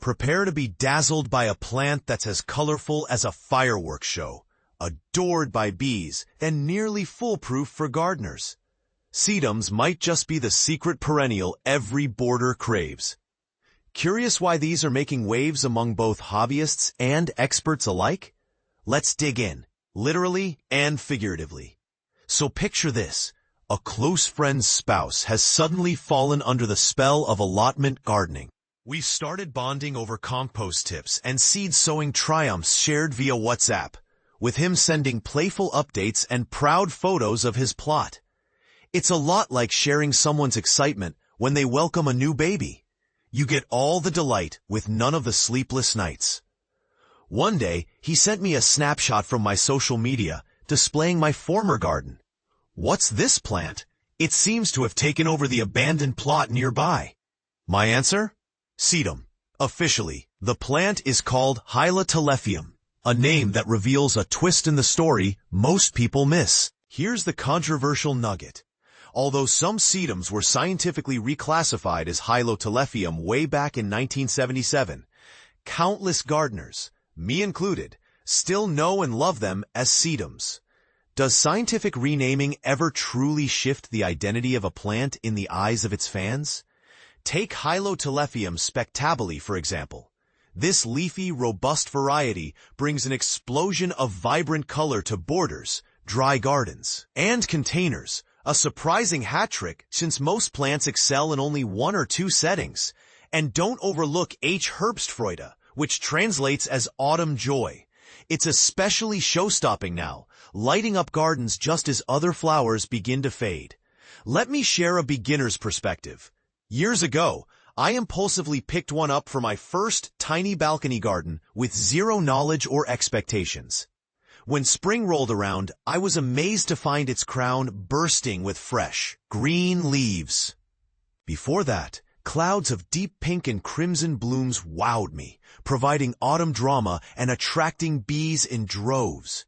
Prepare to be dazzled by a plant that's as colorful as a fireworks show, adored by bees, and nearly foolproof for gardeners. Sedums might just be the secret perennial every border craves. Curious why these are making waves among both hobbyists and experts alike? Let's dig in, literally and figuratively. So picture this. A close friend's spouse has suddenly fallen under the spell of allotment gardening. We started bonding over compost tips and seed sowing triumphs shared via WhatsApp, with him sending playful updates and proud photos of his plot. It's a lot like sharing someone's excitement when they welcome a new baby. You get all the delight with none of the sleepless nights. One day, he sent me a snapshot from my social media displaying my former garden. "What's this plant? It seems to have taken over the abandoned plot nearby." My answer? Sedum. Officially, the plant is called Hylotelephium, a name that reveals a twist in the story most people miss. Here's the controversial nugget. Although some sedums were scientifically reclassified as Hylotelephium way back in 1977, countless gardeners, me included, still know and love them as sedums. Does scientific renaming ever truly shift the identity of a plant in the eyes of its fans? Take Hylotelephium spectabile, for example. This leafy, robust variety brings an explosion of vibrant color to borders, dry gardens, and containers, a surprising hat trick since most plants excel in only one or two settings. And don't overlook herbstfreude, which translates as autumn joy. It's especially show-stopping now, lighting up gardens just as other flowers begin to fade. Let me share a beginner's perspective. Years ago, I impulsively picked one up for my first tiny balcony garden with zero knowledge or expectations. When spring rolled around, I was amazed to find its crown bursting with fresh, green leaves. Before that, clouds of deep pink and crimson blooms wowed me, providing autumn drama and attracting bees in droves.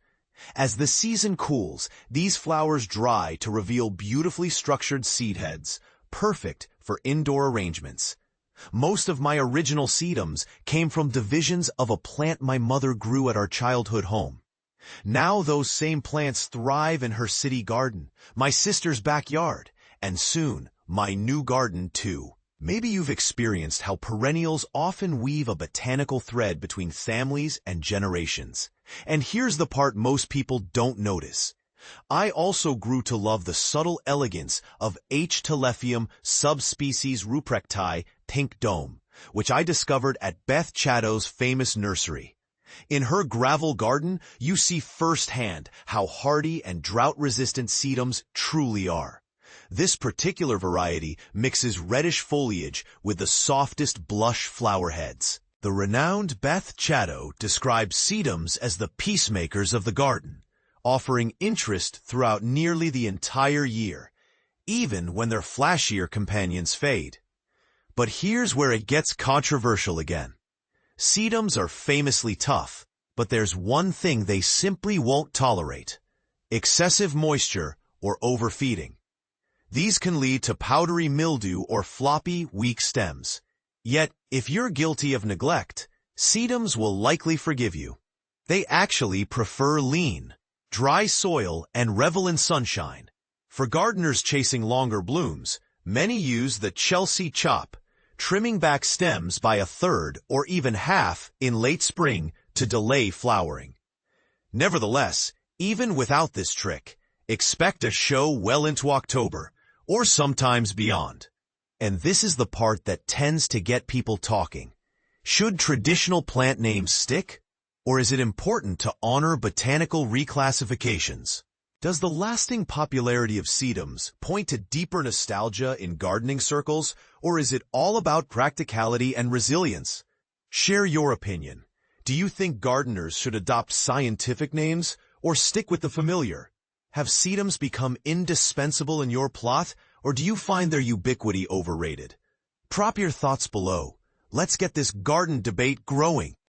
As the season cools, these flowers dry to reveal beautifully structured seed heads, perfect for indoor arrangements. Most of my original sedums came from divisions of a plant my mother grew at our childhood home. Now those same plants thrive in her city garden, my sister's backyard, and soon my new garden too. Maybe you've experienced how perennials often weave a botanical thread between families and generations. And here's the part most people don't notice. I also grew to love the subtle elegance of H. telephium subspecies ruprechtii pink dome, which I discovered at Beth Chado's famous nursery. In her gravel garden, you see firsthand how hardy and drought-resistant sedums truly are. This particular variety mixes reddish foliage with the softest blush flower heads. The renowned Beth Chado describes sedums as the peacemakers of the garden, offering interest throughout nearly the entire year, even when their flashier companions fade. But here's where it gets controversial again. Sedums are famously tough, but there's one thing they simply won't tolerate: excessive moisture or overfeeding. These can lead to powdery mildew or floppy, weak stems. Yet, if you're guilty of neglect, sedums will likely forgive you. They actually prefer lean, dry soil and revel in sunshine. For gardeners chasing longer blooms, many use the Chelsea chop, trimming back stems by a third or even half in late spring to delay flowering. Nevertheless, even without this trick, expect a show well into October, or sometimes beyond. And this is the part that tends to get people talking. Should traditional plant names stick? Or is it important to honor botanical reclassifications? Does the lasting popularity of sedums point to deeper nostalgia in gardening circles, or is it all about practicality and resilience? Share your opinion. Do you think gardeners should adopt scientific names, or stick with the familiar? Have sedums become indispensable in your plot, or do you find their ubiquity overrated? Drop your thoughts below. Let's get this garden debate growing.